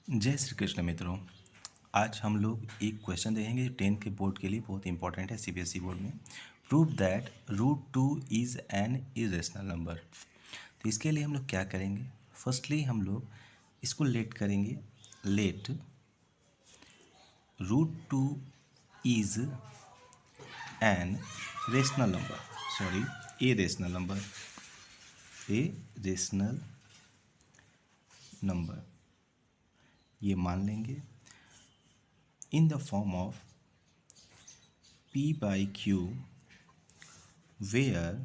जय श्री कृष्ण मित्रों। आज हम लोग एक क्वेश्चन देखेंगे जो 10th के बोर्ड के लिए बहुत इंपॉर्टेंट है सीबीएसई बोर्ड में। Prove that √2 is an irrational number. तो इसके लिए हम लोग क्या करेंगे, फर्स्टली हम लोग इसको लेट करेंगे। Let √2 is an rational number, sorry a rational number, a rational number ये मान लेंगे in the form of P by Q, where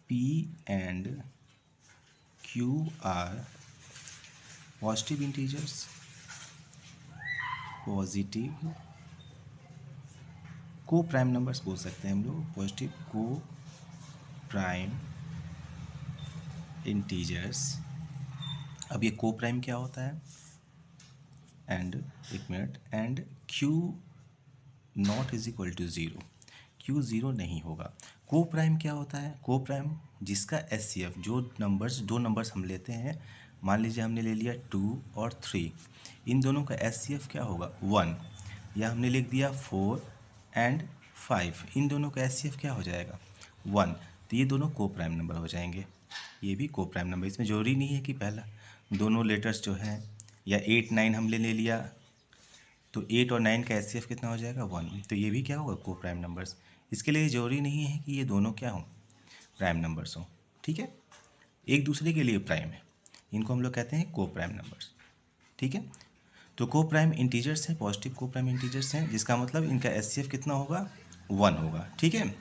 P and Q are positive integers, positive को प्राइम नंबर्स बोल सकते हैं हम लोग, पॉजिटिव को प्राइम इंटीजर्स। अब ये को प्राइम क्या होता है, एंड एक मिनट, and Q not is equal to zero, Q zero नहीं होगा। को प्राइम क्या होता है, को प्राइम जिसका SCF, जो नंबर्स दो नंबर्स हम लेते हैं, मान लीजिए हमने ले लिया 2 और 3, इन दोनों का SCF क्या होगा 1, या हमने लिख दिया 4 एंड 5, इन दोनों का SCF क्या हो जाएगा 1। तो ये दोनों को प्राइम नंबर हो जाएंगे, ये भी को प्राइम नंबर। इसमें जरूरी नहीं है कि पहला दोनों लेटर्स जो हैं, या 8 9 हमने ले लिया तो 8 और 9 का SCF कितना हो जाएगा 1, तो ये भी क्या होगा को प्राइम नंबर्स। इसके लिए ज़रूरी नहीं है कि ये दोनों क्या हों, प्राइम नंबर्स हों, ठीक है, एक दूसरे के लिए प्राइम है, इनको हम लोग कहते हैं को प्राइम नंबर्स, ठीक है। तो को प्राइम इंटीजर्स हैं, पॉजिटिव को प्राइम इंटीजर्स हैं, जिसका मतलब इनका SCF कितना होगा 1 होगा, ठीक है।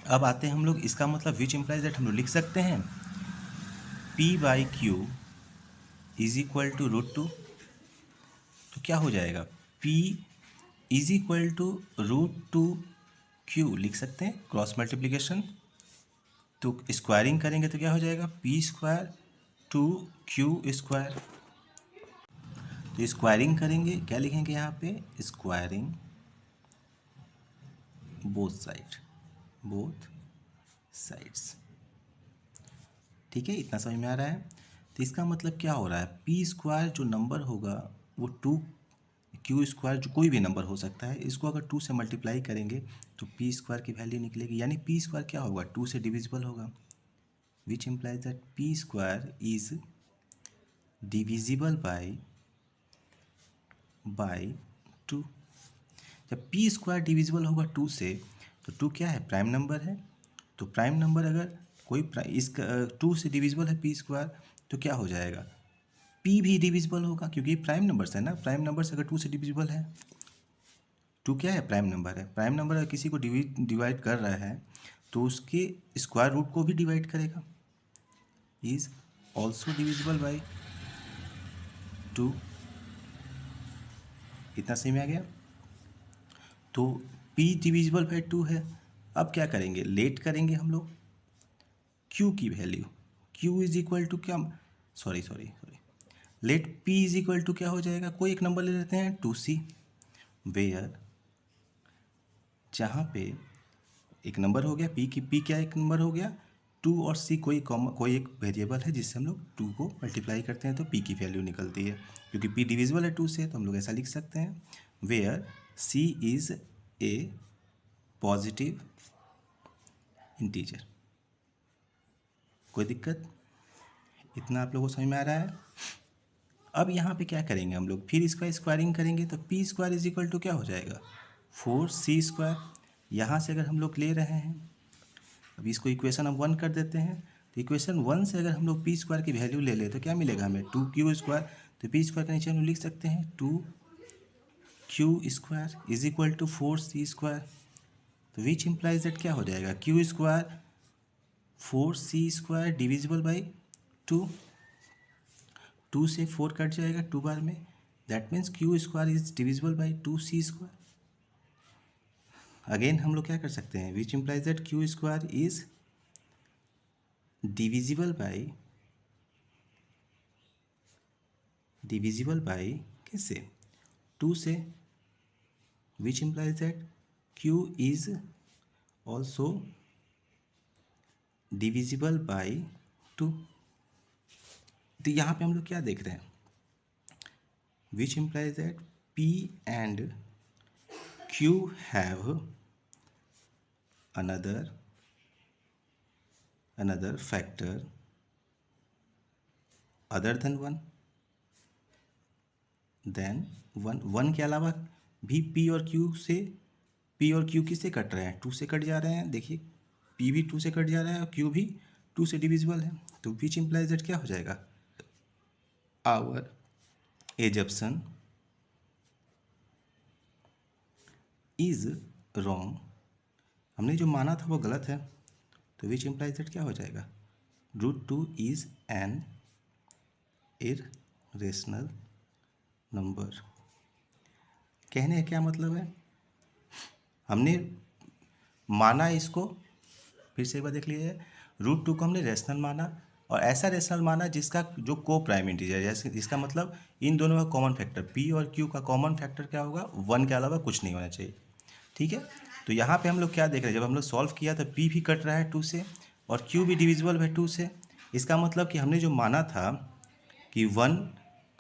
अब आते हैं हम लोग, इसका मतलब विच इम्प्लाइज दैट हम लोग लिख सकते हैं P by Q is equal to √2। तो क्या हो जाएगा P is equal to √2 Q लिख सकते हैं, क्रॉस मल्टीप्लिकेशन। तो स्क्वायरिंग करेंगे तो क्या हो जाएगा P² 2Q²। तो स्क्वायरिंग करेंगे क्या लिखेंगे यहाँ पे, स्क्वायरिंग बोथ साइड्स, ठीक है, इतना समझ में आ रहा है। तो इसका मतलब क्या हो रहा है, P² जो नंबर होगा वो 2Q² जो कोई भी नंबर हो सकता है, इसको अगर 2 से मल्टीप्लाई करेंगे तो P² की वैल्यू निकलेगी, यानी P² क्या होगा 2 से डिविजिबल होगा, विच implies that P² is divisible by 2। जब P² डिविजिबल होगा 2 से, तो 2 क्या है प्राइम नंबर है। तो प्राइम नंबर अगर कोई इसका 2 से डिविजिबल है P² तो क्या हो जाएगा P भी डिविजिबल होगा, क्योंकि प्राइम नंबर्स है ना, प्राइम नंबर्स अगर 2 से डिविजिबल है, 2 क्या है प्राइम नंबर है, प्राइम नंबर अगर किसी को डिवाइड कर रहा है तो उसके स्क्वायर रूट को भी डिवाइड करेगा, इज ऑल्सो डिविजिबल बाई 2। इतना सही में आ गया। तो P डिविजिबल बाई 2 है। अब क्या करेंगे, लेट करेंगे हम लोग Q की value, Q is equal to क्या, sorry let P is equal to क्या हो जाएगा, कोई एक नंबर ले लेते हैं 2C, वेयर जहाँ पे एक नंबर हो गया P क्या एक नंबर हो गया, 2 और C कोई एक वेरिएबल है जिससे हम लोग 2 को मल्टीप्लाई करते हैं तो P की वैल्यू निकलती है, क्योंकि P डिविजिबल है 2 से, तो हम लोग ऐसा लिख सकते हैं where C is a positive integer. कोई दिक्कत, इतना आप लोगों को समझ में आ रहा है। अब यहाँ पे क्या करेंगे हम लोग, फिर इसका स्क्वायरिंग करेंगे तो P² इज इक्वल टू क्या हो जाएगा 4C²। यहाँ से अगर हम लोग ले रहे हैं, अब इसको इक्वेशन हम 1 कर देते हैं, तो इक्वेशन 1 से अगर हम लोग P² की वैल्यू ले लें तो क्या मिलेगा हमें 2Q²। तो P² के नीचे हम लोग लिख सकते हैं 2Q² is equal to 4C²। तो विच इम्प्लाइज दैट क्या हो जाएगा Q² 4C² डिविजिबल बाई 2, 2 से 4 कट जाएगा 2 बार में, that means Q² is divisible by 2C²। Again हम लोग क्या कर सकते हैं, which implies that Q² is divisible by कैसे 2 से, विच implies that Q is also divisible by 2। तो यहाँ पे हम लोग क्या देख रहे हैं, which implies that P and Q have another factor other than 1, then 1 के अलावा भी P और Q किससे कट रहे हैं, 2 से कट जा रहे हैं। देखिए P भी 2 से कट जा रहा है और Q भी 2 से डिविजिबल है। तो विच इम्प्लाइज दैट क्या हो जाएगा, आवर एजप्शन इज रॉन्ग, हमने जो माना था वो गलत है। तो विच इम्प्लाइज दैट क्या हो जाएगा, √2 इज एन इररेशनल नंबर। कहने का क्या मतलब है, हमने माना इसको, फिर से एक बार देख लीजिए, √2 को हमने रेशनल माना और ऐसा रेशनल माना जिसका जो को प्राइम इंटीजर, जैसे इसका मतलब इन दोनों का कॉमन फैक्टर P और Q का कॉमन फैक्टर क्या होगा, 1 के अलावा कुछ नहीं होना चाहिए। ठीक है, तो यहाँ पे हम लोग क्या देख रहे हैं, जब हम लोग सॉल्व किया तो P भी कट रहा है 2 से और Q भी डिविजिबल है 2 से। इसका मतलब कि हमने जो माना था कि 1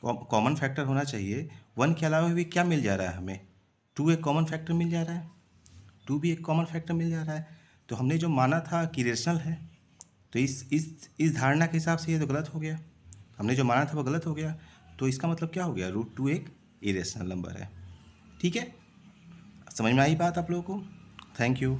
कॉमन फैक्टर होना चाहिए, 1 के अलावा भी क्या मिल जा रहा है हमें, 2 एक कॉमन फैक्टर मिल जा रहा है, 2 भी एक कॉमन फैक्टर मिल जा रहा है। तो हमने जो माना था कि रेशनल है, तो इस धारणा के हिसाब से ये तो गलत हो गया, हमने जो माना था वो गलत हो गया। तो इसका मतलब क्या हो गया, √2 एक इरेशनल नंबर है। ठीक है, समझ में आई बात आप लोगों को? Thank you.